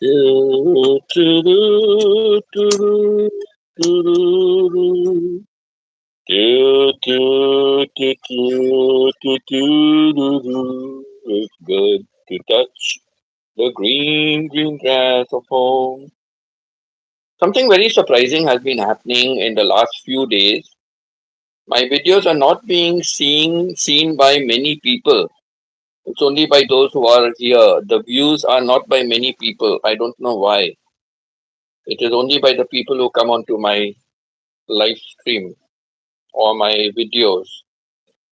Do, do, do, do, do, do, do, do, do, do, do, do, do, do. It's good to touch the green, green grass of home. Something very surprising has been happening in the last few days. My videos are not being seen by many people. It's only by those who are here. The views are not by many people. I don't know why. It is only by the people who come onto my live stream or my videos.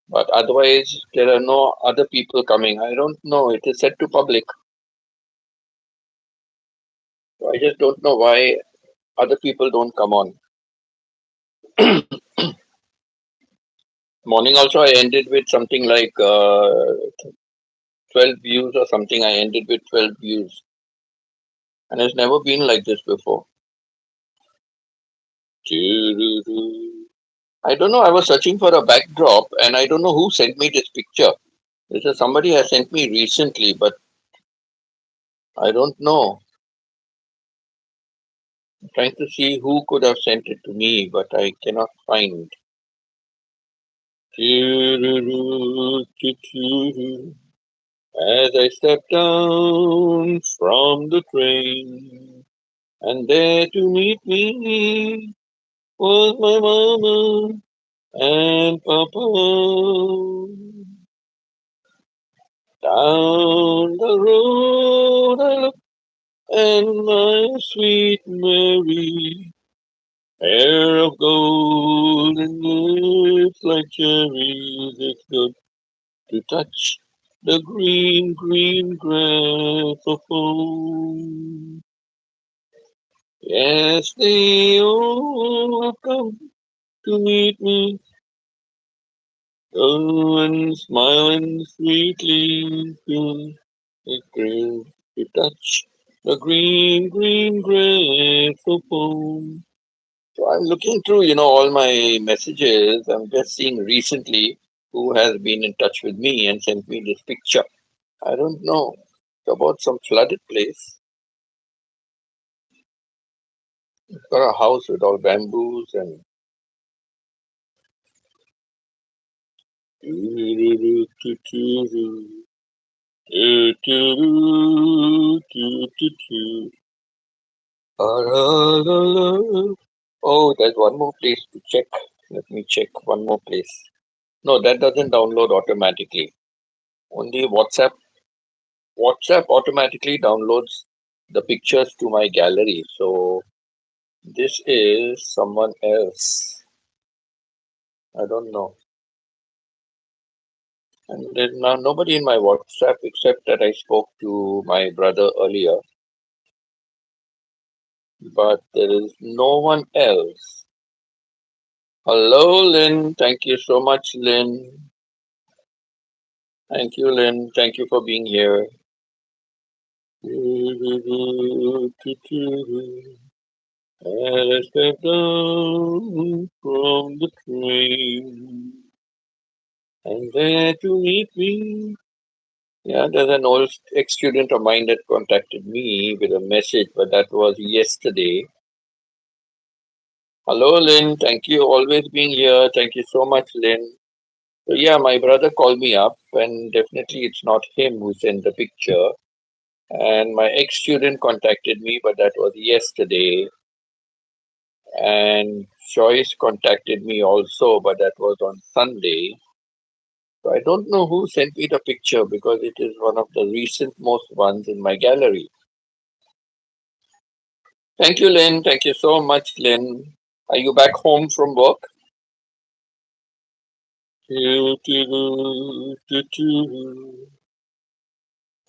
But otherwise, there are no other people coming. I don't know. It is set to public. So I just don't know why other people don't come on. Morning also, I ended with something like 12 views or something. I ended with 12 views. And it's never been like this before. I don't know. I was searching for a backdrop and I don't know who sent me this picture. This is somebody has sent me recently, but I don't know. I'm trying to see who could have sent it to me, but I cannot find. As I step down from the train, and there to meet me was my mama and papa. Down the road I look, and my sweet Mary, hair of gold and lips like cherries. It's good to touch the green, green grass of home. Yes, they all come to meet me, going smiling sweetly to me. It's great to touch the green, green grass of home. So I'm looking through, all my messages. I'm just seeing recently who has been in touch with me and sent me this picture. I don't know. It's about some flooded place. It's got a house with all bamboos and oh, there's one more place to check. Let me check one more place. No, that doesn't download automatically. Only WhatsApp automatically downloads the pictures to my gallery. So this is someone else. I don't know. And there's now nobody in my WhatsApp except that I spoke to my brother earlier. But there is no one else. Hello, Lynn. Thank you so much, Lynn. Thank you, Lynn. Thank you for being here. As I step down from the train, and there to meet me. Yeah, there's an old ex-student of mine that contacted me with a message, but that was yesterday. Hello, Lynn. Thank you always being here. Thank you so much, Lynn. So yeah, my brother called me up, and definitely it's not him who sent the picture. And my ex-student contacted me, but that was yesterday. And Joyce contacted me also, but that was on Sunday. So I don't know who sent me the picture because it is one of the recent most ones in my gallery. Thank you, Lynn. Thank you so much, Lynn. Are you back home from work?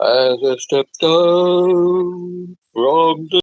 As I step down from the